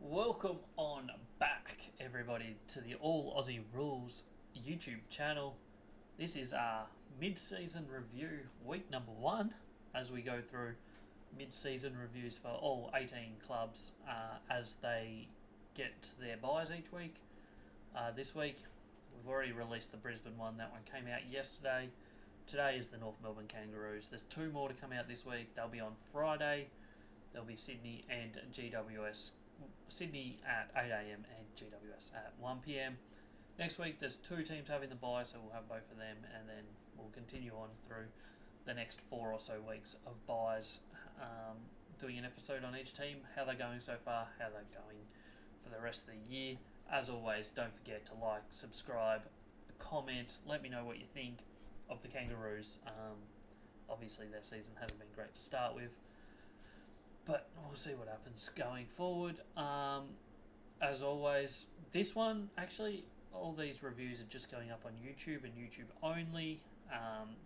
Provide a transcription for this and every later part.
Welcome on back, everybody, to the All Aussie Rules YouTube channel. This is our mid-season review, week number 1, as we go through mid-season reviews for all 18 clubs as they get their buys each week. This week, we've already released the Brisbane one. That one came out yesterday. Today is the North Melbourne Kangaroos. There's 2 more to come out this week. They'll be on Friday. There'll be Sydney and GWS. Sydney at 8am and GWS at 1pm. Next week there's 2 teams having the bye, so we'll have both of them, and then we'll continue on through the next 4 or so weeks of buys, doing an episode on each team, how they're going so far, how they're going for the rest of the year. As always, don't forget to like, subscribe, comment, let me know what you think of the Kangaroos. Obviously their season hasn't been great to start with, but we'll see what happens going forward. As always, this one, actually, all these reviews are just going up on YouTube and YouTube only.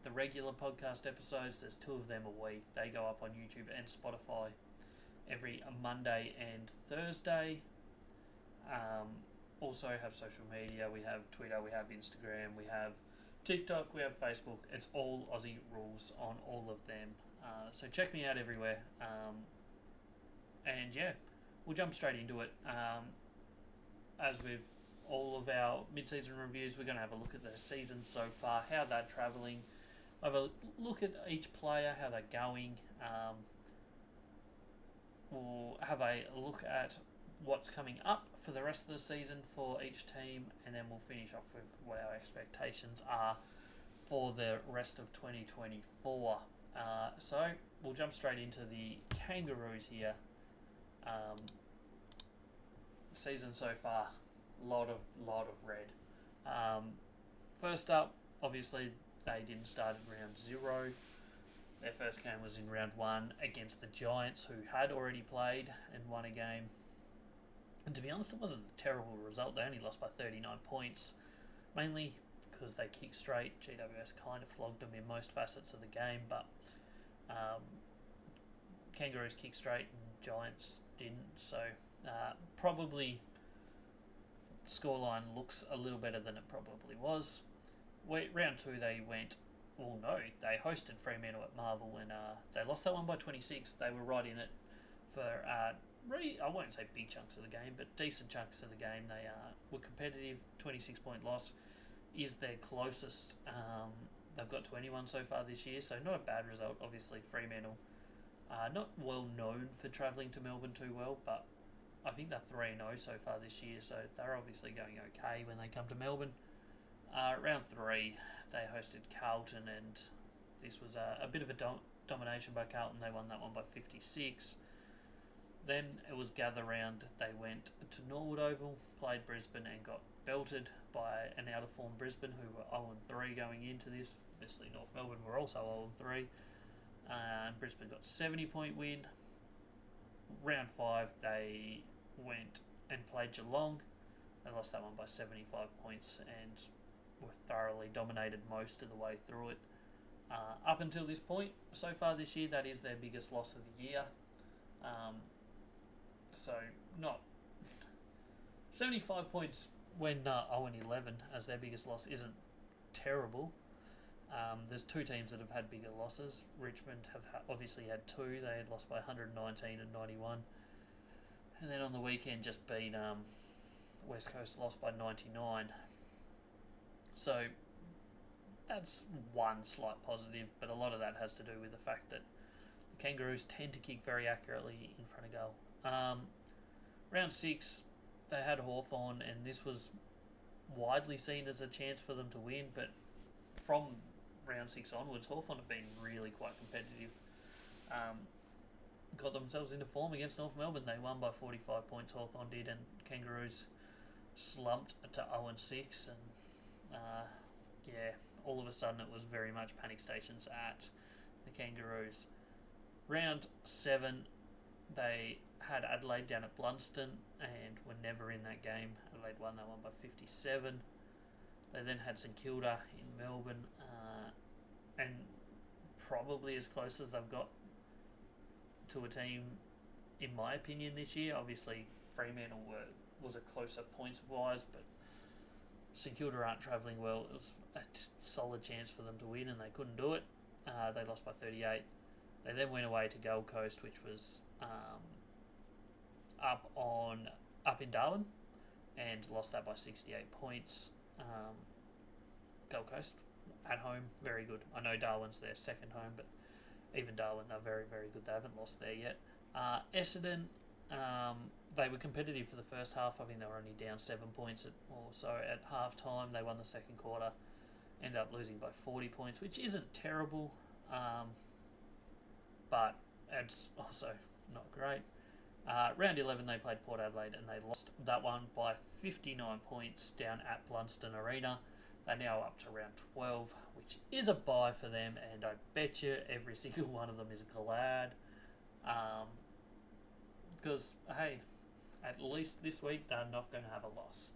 The regular podcast episodes, there's 2 of them a week. They go up on YouTube and Spotify every Monday and Thursday. Also have social media. We have Twitter, we have Instagram, we have TikTok, we have Facebook. It's all Aussie Rules on all of them. So check me out everywhere. And yeah, we'll jump straight into it. As with all of our mid-season reviews, we're going to have a look at the season so far, how they're travelling, have a look at each player, how they're going. We'll have a look at what's coming up for the rest of the season for each team, and then we'll finish off with what our expectations are for the rest of 2024. So we'll jump straight into the Kangaroos here. Season so far, lot of red. First up, obviously they didn't start in round 0. Their first game was in round 1 against the Giants, who had already played and won a game. And to be honest, it wasn't a terrible result. They only lost by 39 points, mainly because they kicked straight. GWS kind of flogged them in most facets of the game, but Kangaroos kicked straight and Giants didn't, so probably scoreline looks a little better than it probably was. Round 2 they went, well no, they hosted Fremantle at Marvel and they lost that one by 26. They were right in it for, I won't say big chunks of the game, but decent chunks of the game. They were competitive. 26-point loss is their closest they've got to anyone so far this year, so not a bad result. Obviously Fremantle not well known for travelling to Melbourne too well, but I think they're 3-0 so far this year, so they're obviously going okay when they come to Melbourne. Round 3, they hosted Carlton, and this was a bit of a domination by Carlton. They won that one by 56. Then it was gather round. They went to Norwood Oval, played Brisbane, and got belted by an out-of-form Brisbane, who were 0-3 going into this. Obviously North Melbourne were also 0-3. Brisbane got 70-point win. Round 5, they went and played Geelong. They lost that one by 75 points and were thoroughly dominated most of the way through it. Up until this point, so far this year, that is their biggest loss of the year. So not 75 points when 0-11 as their biggest loss isn't terrible. There's 2 teams that have had bigger losses. Richmond have obviously had 2. They had lost by 119 and 91. And then on the weekend just beat West Coast, lost by 99. So that's one slight positive, but a lot of that has to do with the fact that the Kangaroos tend to kick very accurately in front of goal. Round 6, they had Hawthorn, and this was widely seen as a chance for them to win, but from round 6 onwards, Hawthorn have been really quite competitive. Got themselves into form against North Melbourne. They won by 45 points, Hawthorn did, and Kangaroos slumped to 0-6, and all of a sudden it was very much panic stations at the Kangaroos. Round 7, they had Adelaide down at Blunston and were never in that game. Adelaide won that one by 57. They then had St Kilda in Melbourne, and probably as close as they've got to a team, in my opinion, this year. Obviously, Fremantle was a closer points wise, but St Kilda aren't travelling well. It was a solid chance for them to win, and they couldn't do it. They lost by 38. They then went away to Gold Coast, which was up in Darwin, and lost that by 68 points. Gold Coast at home, very good. I know Darwin's their second home, but even Darwin are very, very good. They haven't lost there yet. Essendon, they were competitive for the first half. I think they were only down 7 points or so at half time. They won the second quarter, ended up losing by 40 points, which isn't terrible, but it's also not great. Round 11, they played Port Adelaide, and they lost that one by 59 points down at Blunston Arena. They're now up to round 12, which is a bye for them, and I bet you every single one of them is glad. Because, hey, at least this week they're not going to have a loss.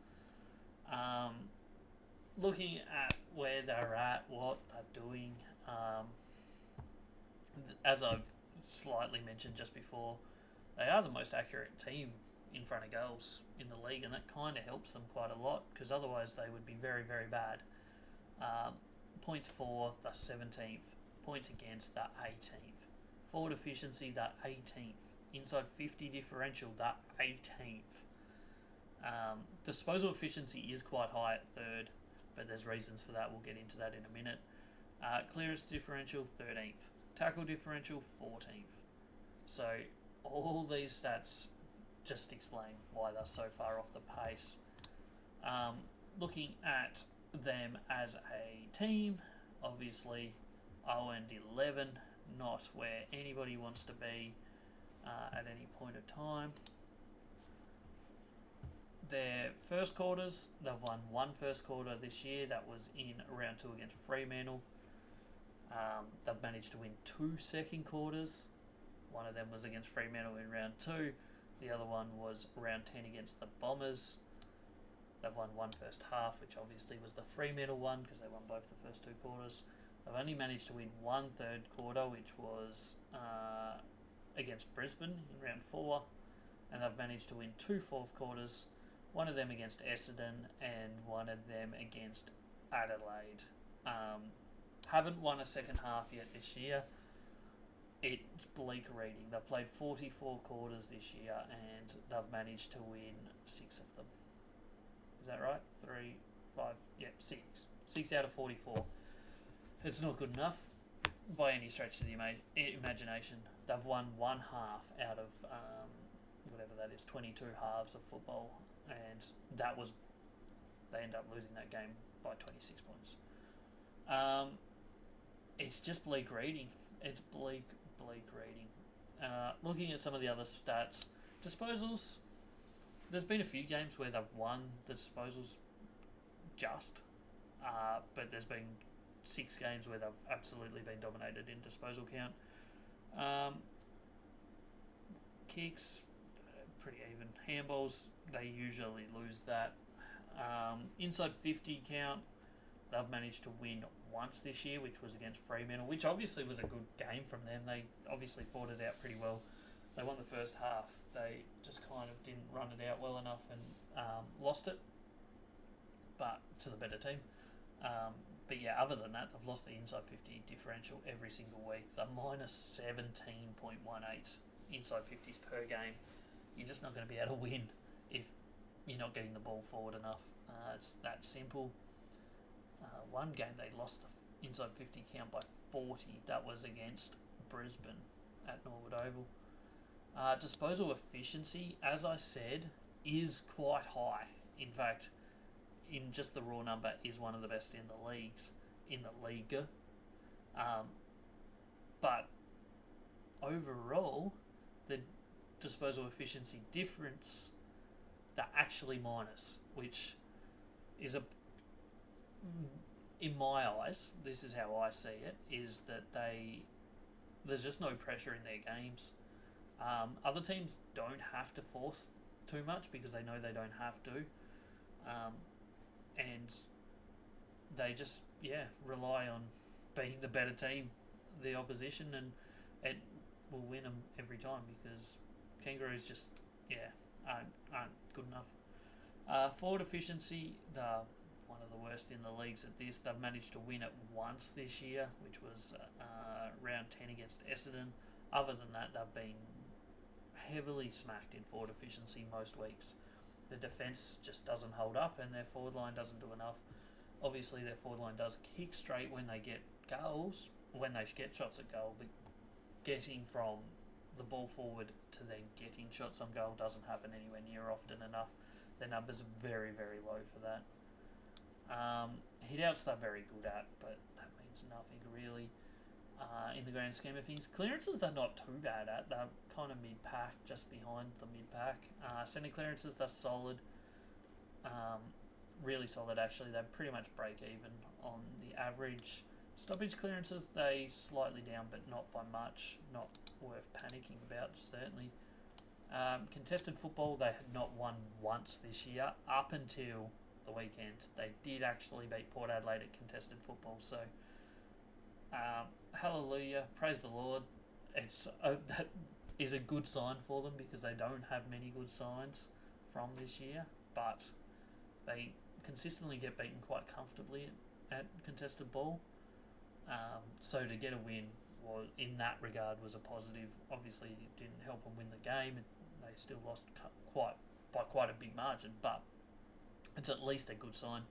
Looking at where they're at, what they're doing, as I've slightly mentioned just before, they are the most accurate team in front of goals in the league, and that kind of helps them quite a lot, because otherwise they would be very, very bad. Points for, the 17th. Points against, the 18th. Forward efficiency, the 18th. Inside 50 differential, the 18th. Disposal efficiency is quite high at third, but there's reasons for that. We'll get into that in a minute. Clearance differential, 13th. Tackle differential, 14th. So all these stats just explain why they're so far off the pace. Looking at them as a team, obviously 0-11, not where anybody wants to be at any point of time. Their first quarters, they've won one first quarter this year. That was in round 2 against Fremantle. They've managed to win 2 second quarters. One of them was against Fremantle in round 2. The other one was round 10 against the Bombers. They've won one first half, which obviously was the Fremantle one, because they won both the first 2 quarters. They've only managed to win one third quarter, which was against Brisbane in round 4. And they've managed to win 2 fourth quarters, one of them against Essendon and one of them against Adelaide. Haven't won a second half yet this year. It's bleak reading. They've played 44 quarters this year, and they've managed to win 6 of them. Is that right? 3, 5, 6. 6 out of 44. It's not good enough by any stretch of the imagination. They've won one half out of whatever that is, 22 halves of football, and they end up losing that game by 26 points. It's just bleak reading. It's bleak reading. Looking at some of the other stats, disposals, there's been a few games where they've won the disposals but there's been 6 games where they've absolutely been dominated in disposal count. Kicks, pretty even. Handballs, they usually lose that. Inside 50 count, they've managed to win once this year, which was against Fremantle, which obviously was a good game from them. They obviously fought it out pretty well. They won the first half. They just kind of didn't run it out well enough and lost it, but to the better team. But yeah, other than that, they've lost the inside 50 differential every single week. They're minus 17.18 inside 50s per game. You're just not going to be able to win if you're not getting the ball forward enough. It's that simple. One game they lost the inside 50 count by 40. That was against Brisbane at Norwood Oval. Disposal efficiency, as I said, is quite high. In fact, in just the raw number, is one of the best in the league. But overall, the disposal efficiency difference, they're actually minus, which is in my eyes, this is how I see it, is that there's just no pressure in their games. Other teams don't have to force too much because they know they don't have to. And they just, rely on being the better team, the opposition, and it will win them every time because Kangaroos just, good enough. Forward efficiency, one of the worst in the leagues at this. They've managed to win it once this year, which was round 10 against Essendon. Other than that, they've been heavily smacked in forward efficiency most weeks. The defence just doesn't hold up and their forward line doesn't do enough. Obviously, their forward line does kick straight when they get goals, when they get shots at goal, but getting from the ball forward to then getting shots on goal doesn't happen anywhere near often enough. Their numbers are very, very low for that. Hit-outs they're very good at, but that means nothing really in the grand scheme of things. Clearances they're not too bad at. They're kind of mid-pack, just behind the mid-pack. Centre clearances they're solid. Really solid actually. They pretty much break even on the average. Stoppage clearances they slightly down, but not by much. Not worth panicking about, certainly. Contested football they had not won once this year up until the weekend. They did actually beat Port Adelaide at contested football, so hallelujah, praise the Lord. It's that is a good sign for them because they don't have many good signs from this year, but they consistently get beaten quite comfortably at contested ball. So to get a win was, in that regard, was a positive. Obviously, it didn't help them win the game. They still lost by quite a big margin, but it's at least a good sign.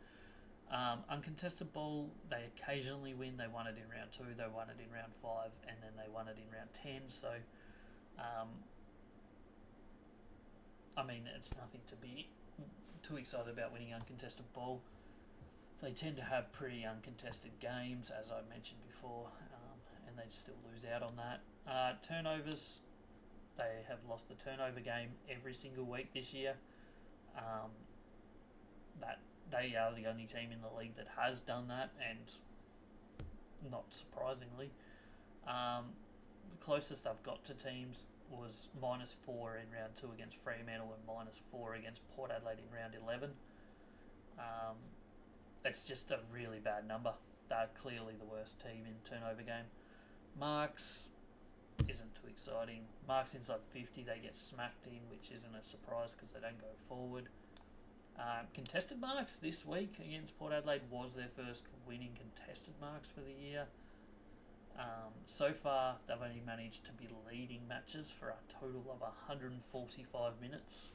Uncontested ball, they occasionally win. They won it in round 2, they won it in round 5, and then they won it in round 10. So, I mean, it's nothing to be too excited about winning uncontested ball. They tend to have pretty uncontested games, as I mentioned before, and they still lose out on that. Turnovers, they have lost the turnover game every single week this year. That they are the only team in the league that has done that, and not surprisingly. The closest they've got to teams was -4 in round 2 against Fremantle and -4 against Port Adelaide in round 11. It's just a really bad number. They're clearly the worst team in turnover game. Marks isn't too exciting. Marks inside 50, they get smacked in, which isn't a surprise because they don't go forward. Contested marks this week against Port Adelaide was their first winning contested marks for the year. So far, they've only managed to be leading matches for a total of 145 minutes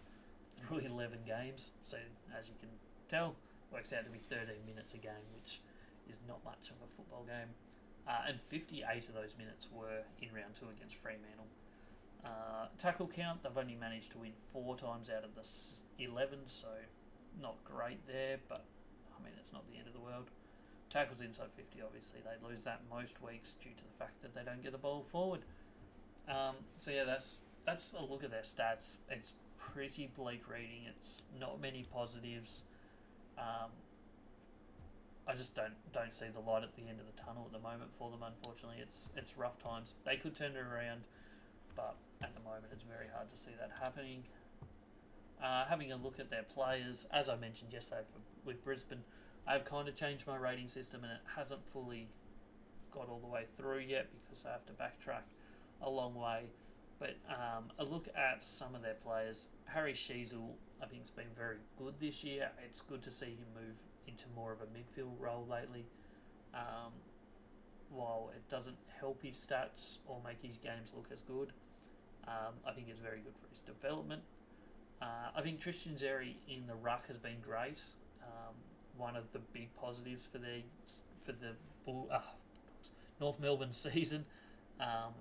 through 11 games. So, as you can tell, works out to be 13 minutes a game, which is not much of a football game. And 58 of those minutes were in round 2 against Fremantle. Tackle count, they've only managed to win 4 times out of the 11, so not great there, but I mean, it's not the end of the world. Tackles inside 50, obviously, they lose that most weeks due to the fact that they don't get the ball forward. So yeah, that's a look at their stats. It's pretty bleak reading. It's not many positives. I just don't see the light at the end of the tunnel at the moment for them. Unfortunately, it's rough times. They could turn it around, but at the moment, it's very hard to see that happening. Having a look at their players, as I mentioned yesterday with Brisbane, I've kind of changed my rating system and it hasn't fully got all the way through yet because I have to backtrack a long way. But a look at some of their players. Harry Sheezel, I think, has been very good this year. It's good to see him move into more of a midfield role lately. While it doesn't help his stats or make his games look as good, I think it's very good for his development. I think Tristan Xerri in the ruck has been great. One of the big positives for the North Melbourne season. I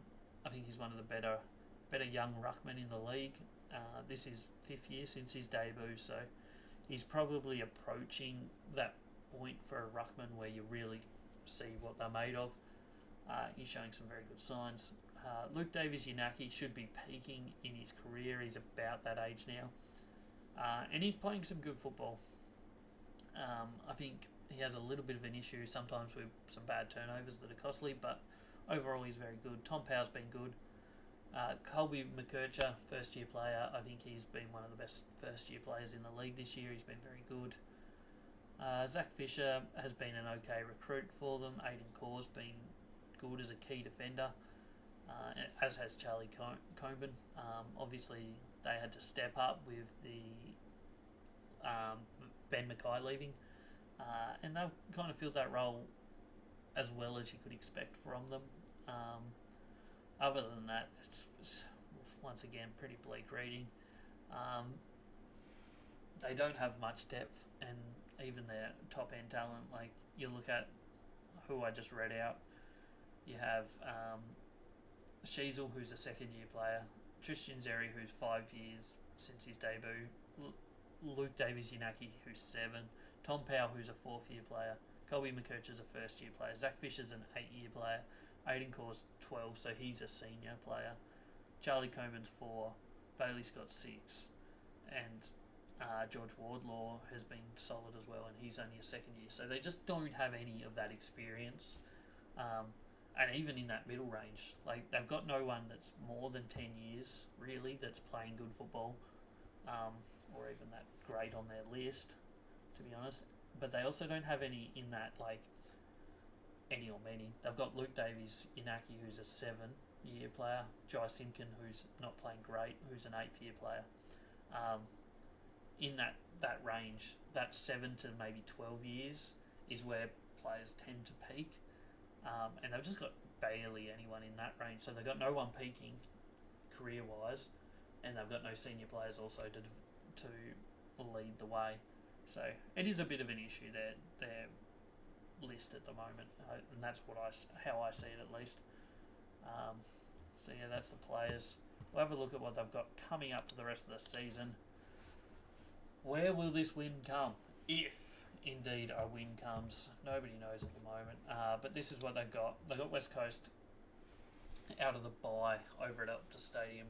think he's one of the better young ruckmen in the league. This is 5th year since his debut, so he's probably approaching that point for a ruckman where you really see what they're made of. He's showing some very good signs. Luke Davies-Yanaki should be peaking in his career. He's about that age now. And he's playing some good football. I think he has a little bit of an issue sometimes with some bad turnovers that are costly, but overall he's very good. Tom Powell's been good. Colby McKercher, first-year player, I think he's been one of the best first-year players in the league this year. He's been very good. Zach Fisher has been an okay recruit for them. Aidan Corr's been good as a key defender, as has Charlie Coben. Obviously, they had to step up with the Ben Mackay leaving, and they've kind of filled that role as well as you could expect from them. Other than that, it's once again pretty bleak reading. Um, they don't have much depth, and even their top end talent, like you look at who I just read out, you have Sheasel, who's a second year player, Tristan Zeri, who's 5 years since his debut, Luke Davies-Yanaki, who's 7, Tom Powell, who's a 4th-year player, Colby McCurch is a first-year player, Zach Fisher's an 8-year player, Aiden Core's 12, so he's a senior player, Charlie Coman's 4, Bailey Scott's 6, and George Wardlaw has been solid as well, and he's only a second year. So they just don't have any of that experience. And even in that middle range, like they've got no one that's more than 10 years, really, that's playing good football, or even that great on their list, to be honest. But they also don't have any in that, like, any or many. They've got Luke Davies-Yanaki, who's a 7-year player, Jai Simpkin, who's not playing great, who's an 8th-year player. In that range, that 7 to maybe 12 years is where players tend to peak. And they've just got barely anyone in that range. So they've got no one peaking career-wise, and they've got no senior players also to lead the way. So it is a bit of an issue, their list at the moment, and that's how I see it at least. So yeah, that's the players. We'll have a look at what they've got coming up for the rest of the season. Where will this win come? If indeed a win comes, nobody knows at the moment. But this is what they got. They got West Coast out of the bye over at Optus Stadium.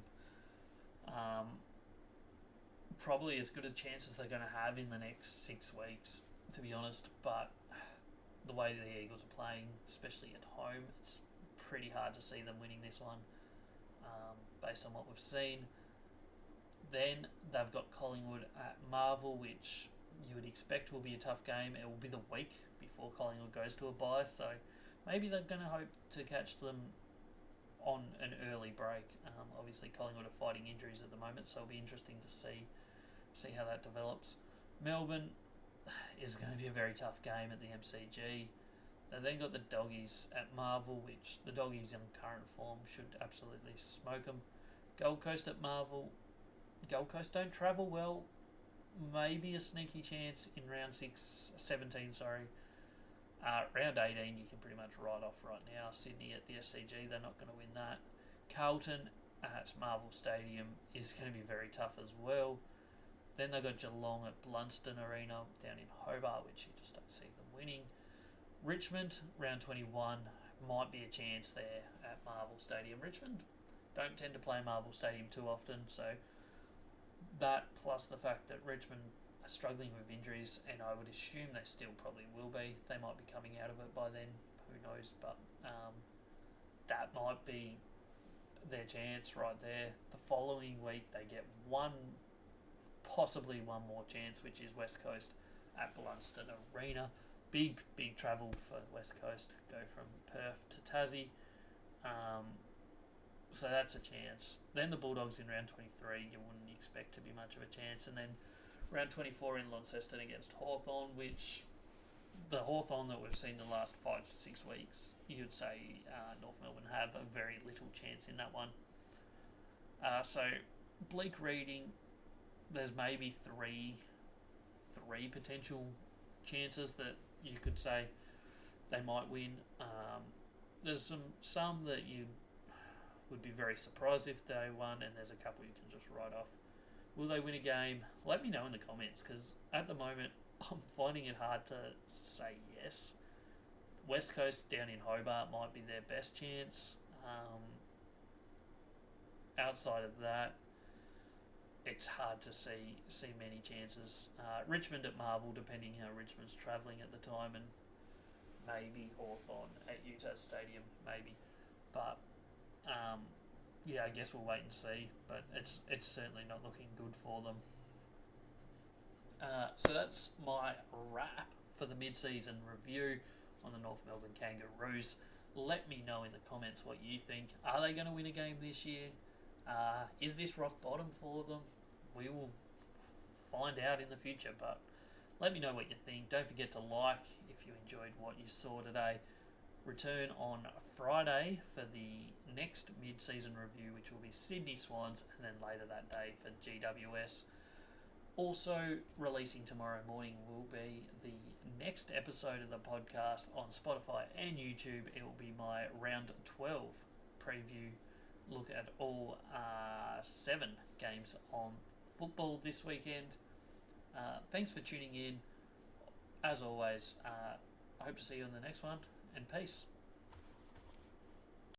Probably as good a chance as they're going to have in the next 6 weeks, to be honest. But the way the Eagles are playing, especially at home, it's pretty hard to see them winning this one, based on what we've seen. Then they've got Collingwood at Marvel, which you would expect will be a tough game. It will be the week before Collingwood goes to a bye, so maybe they're going to hope to catch them on an early break. Obviously, Collingwood are fighting injuries at the moment, so it'll be interesting to see how that develops. Melbourne is going to be a very tough game at the MCG. They then got the Doggies at Marvel, which the Doggies in current form should absolutely smoke them. Gold Coast at Marvel. Gold Coast don't travel well. Maybe a sneaky chance in round 17. Round 18 you can pretty much write off right now. Sydney at the SCG, they're not going to win that. Carlton at Marvel Stadium is going to be very tough as well. Then they've got Geelong at Blunston Arena down in Hobart, which you just don't see them winning. Richmond, round 21, might be a chance there at Marvel Stadium. Richmond don't tend to play Marvel Stadium too often, so that plus the fact that Richmond are struggling with injuries, and I would assume they still probably will be. They might be coming out of it by then, who knows, but that might be their chance right there. The following week they get possibly one more chance, which is West Coast at Blunston Arena. Big travel for West Coast, go from Perth to Tassie. So that's a chance. Then the Bulldogs in round 23, you wouldn't expect to be much of a chance. And then round 24 in Launceston against Hawthorn, which the Hawthorn that we've seen the last 5-6 weeks, you'd say North Melbourne have a very little chance in that one. So bleak reading, there's maybe three potential chances that you could say they might win. There's some that you would be very surprised if they won, and there's a couple you can just write off. Will they win a game? Let me know in the comments, because at the moment I'm finding it hard to say yes. West Coast down in Hobart might be their best chance. Outside of that, it's hard to see many chances. Richmond at Marvel, depending how Richmond's travelling at the time, and maybe Hawthorn at Utah Stadium, maybe. But yeah, I guess we'll wait and see. But it's certainly not looking good for them. So that's my wrap for the mid-season review on the North Melbourne Kangaroos. Let me know in the comments what you think. Are they going to win a game this year? Is this rock bottom for them? We will find out in the future. But let me know what you think. Don't forget to like if you enjoyed what you saw today. Return on Friday for the next mid-season review, which will be Sydney Swans, and then later that day for GWS. Also releasing tomorrow morning will be the next episode of the podcast on Spotify and YouTube. It will be my round 12 preview look at all 7 games on football this weekend. Thanks for tuning in. As always, I hope to see you in the next one, and peace.